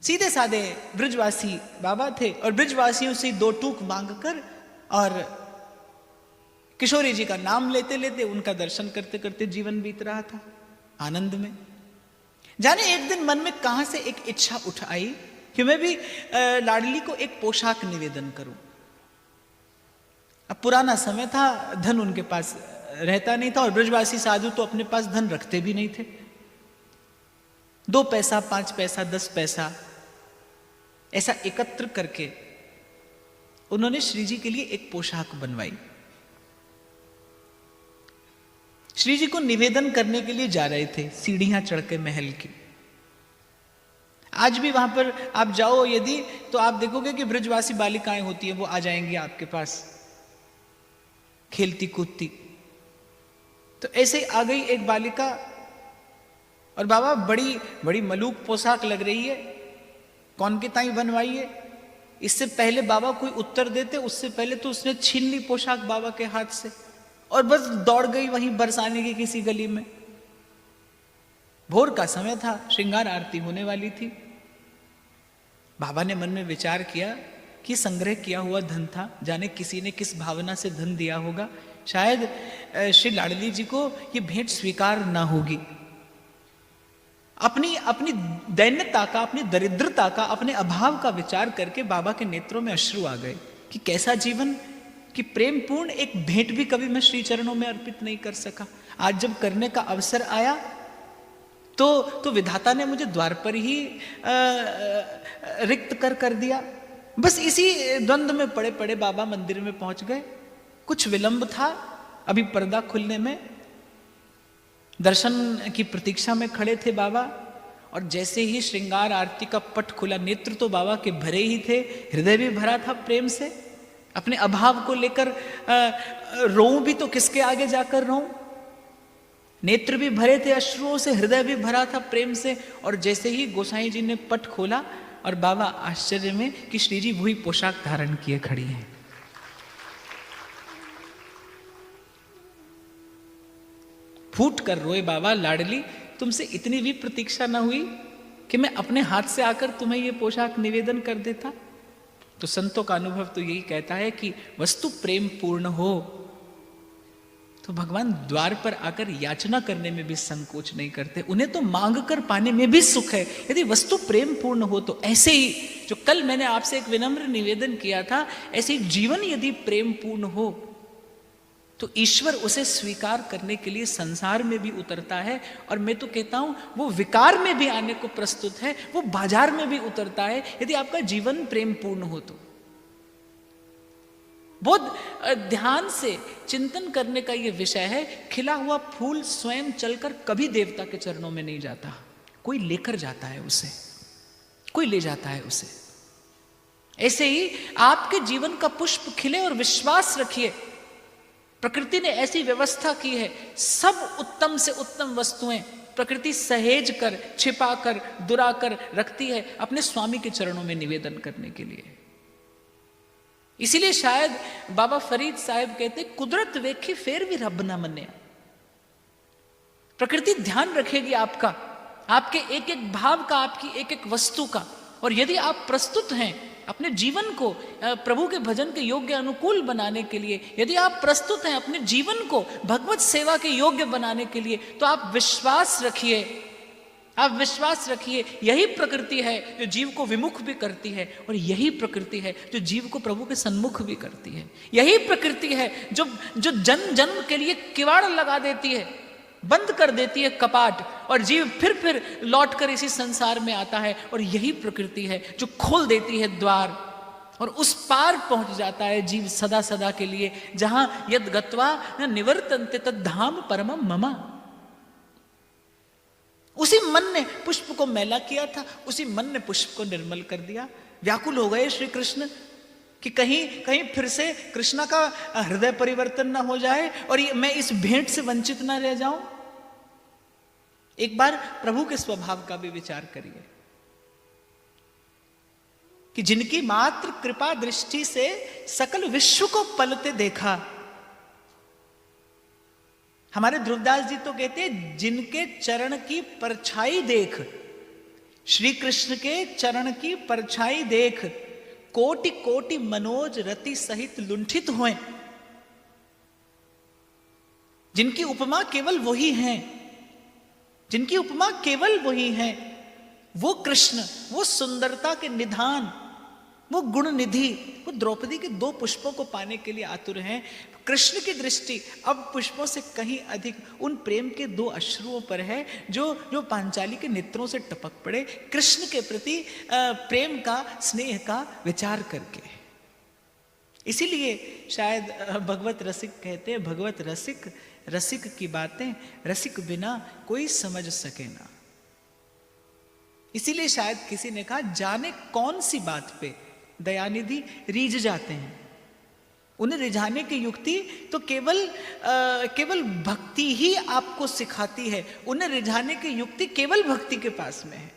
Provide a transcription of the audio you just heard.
सीधे साधे ब्रजवासी बाबा थे और ब्रजवासियों से दो टूक मांगकर और किशोरी जी का नाम लेते लेते उनका दर्शन करते करते जीवन बीत रहा था आनंद में। जाने एक दिन मन में कहां से एक इच्छा उठ आई कि मैं भी लाडली को एक पोशाक निवेदन करूं। अब पुराना समय था, धन उनके पास रहता नहीं था और ब्रजवासी साधु तो अपने पास धन रखते भी नहीं थे। 2 पैसा 5 पैसा 10 पैसा ऐसा एकत्र करके उन्होंने श्री जी के लिए एक पोशाक बनवाई। श्री जी को निवेदन करने के लिए जा रहे थे सीढ़ियां चढ़ के महल की। आज भी वहां पर आप जाओ यदि तो आप देखोगे कि ब्रजवासी बालिकाएं होती है, वो आ जाएंगी आपके पास खेलती कूदती। तो ऐसे आ गई एक बालिका और बाबा बड़ी बड़ी मलूक पोशाक लग रही है, कौन के ताई बनवाई है। इससे पहले बाबा कोई उत्तर देते, उससे पहले तो उसने छीन ली पोशाक बाबा के हाथ से और बस दौड़ गई वहीं बरसाने की किसी गली में। भोर का समय था, श्रृंगार आरती होने वाली थी। बाबा ने मन में विचार किया कि संग्रह किया हुआ धन था, जाने किसी ने किस भावना से धन दिया होगा, शायद श्री लाडली जी को ये भेंट स्वीकार ना होगी। अपनी अपनी दैन्यता का, अपनी दरिद्रता का, अपने अभाव का विचार करके बाबा के नेत्रों में अश्रु आ गए कि कैसा जीवन कि प्रेम पूर्ण एक भेंट भी कभी मैं श्री चरणों में अर्पित नहीं कर सका। आज जब करने का अवसर आया तो विधाता ने मुझे द्वार पर ही रिक्त कर दिया। बस इसी द्वंद्व में पड़े पड़े बाबा मंदिर में पहुंच गए। कुछ विलंब था अभी पर्दा खुलने में, दर्शन की प्रतीक्षा में खड़े थे बाबा और जैसे ही श्रृंगार आरती का पट खुला, नेत्र तो बाबा के भरे ही थे, हृदय भी भरा था प्रेम से। अपने अभाव को लेकर रोऊं भी तो किसके आगे जाकर रोऊं। नेत्र भी भरे थे अश्रुओं से, हृदय भी भरा था प्रेम से। और जैसे ही गोसाई जी ने पट खोला और बाबा आश्चर्य में कि श्री जी वही पोशाक धारण किए खड़ी हैं। फूट कर रोए बाबा, लाडली तुमसे इतनी भी प्रतीक्षा न हुई कि मैं अपने हाथ से आकर तुम्हें ये पोशाक निवेदन कर देता। तो संतों का अनुभव तो यही कहता है कि वस्तु प्रेम पूर्ण हो तो भगवान द्वार पर आकर याचना करने में भी संकोच नहीं करते, उन्हें तो मांग कर पाने में भी सुख है यदि वस्तु प्रेम पूर्ण हो तो। ऐसे ही जो कल मैंने आपसे एक विनम्र निवेदन किया था, ऐसे ही जीवन यदि प्रेम पूर्ण हो तो ईश्वर उसे स्वीकार करने के लिए संसार में भी उतरता है। और मैं तो कहता हूं वो विकार में भी आने को प्रस्तुत है, वो बाजार में भी उतरता है यदि आपका जीवन प्रेम पूर्ण हो तो। बहुत ध्यान से चिंतन करने का यह विषय है। खिला हुआ फूल स्वयं चलकर कभी देवता के चरणों में नहीं जाता, कोई लेकर जाता है उसे, कोई ले जाता है उसे। ऐसे ही आपके जीवन का पुष्प खिले और विश्वास रखिए प्रकृति ने ऐसी व्यवस्था की है, सब उत्तम से उत्तम वस्तुएं प्रकृति सहेज कर, छिपा कर, दुरा कर रखती है अपने स्वामी के चरणों में निवेदन करने के लिए। इसीलिए शायद बाबा फरीद साहब कहते, कुदरत वेखी फेर भी रब ना मन्या। प्रकृति ध्यान रखेगी आपका, आपके एक एक भाव का, आपकी एक एक वस्तु का। और यदि आप प्रस्तुत हैं अपने जीवन को प्रभु के भजन के योग्य अनुकूल बनाने के लिए, यदि आप प्रस्तुत हैं अपने जीवन को भगवत सेवा के योग्य बनाने के लिए, तो आप विश्वास रखिए, आप विश्वास रखिए यही प्रकृति है जो जीव को विमुख भी करती है और यही प्रकृति है जो जीव को प्रभु के सन्मुख भी करती है। यही प्रकृति है जो जन्म जन्म के लिए किवाड़ लगा देती है, बंद कर देती है कपाट, और जीव फिर लौटकर इसी संसार में आता है। और यही प्रकृति है जो खोल देती है द्वार और उस पार पहुंच जाता है जीव सदा सदा के लिए, जहां यद गत्वा न निवर्तन्ते तद धाम परमम मम। उसी मन ने पुष्प को मैला किया था, उसी मन ने पुष्प को निर्मल कर दिया। व्याकुल हो गए श्री कृष्ण कि कहीं फिर से कृष्णा का हृदय परिवर्तन ना हो जाए और मैं इस भेंट से वंचित ना रह जाऊं। एक बार प्रभु के स्वभाव का भी विचार करिए कि जिनकी मात्र कृपा दृष्टि से सकल विश्व को पलते देखा। हमारे ध्रुवदास जी तो कहते हैं, जिनके चरण की परछाई देख श्री कृष्ण के चरण की परछाई देख कोटि कोटि मनोज रति सहित लुंठित हुए। जिनकी उपमा केवल वही हैं, जिनकी उपमा केवल वही है, वो कृष्ण, वो सुंदरता के निधान, वो गुण निधि, वो द्रौपदी के 2 पुष्पों को पाने के लिए आतुर हैं। कृष्ण की दृष्टि अब पुष्पों से कहीं अधिक उन प्रेम के 2 अश्रुओं पर है जो पांचाली के नेत्रों से टपक पड़े, कृष्ण के प्रति प्रेम का, स्नेह का विचार करके। इसीलिए शायद भगवत रसिक कहते हैं, भगवत रसिक, रसिक की बातें रसिक बिना कोई समझ सके ना। इसीलिए शायद किसी ने कहा, जाने कौन सी बात पे दयानिधि रीझ जाते हैं। उन्हें रिझाने की युक्ति तो केवल भक्ति ही आपको सिखाती है। उन्हें रिझाने की युक्ति केवल भक्ति के पास में है।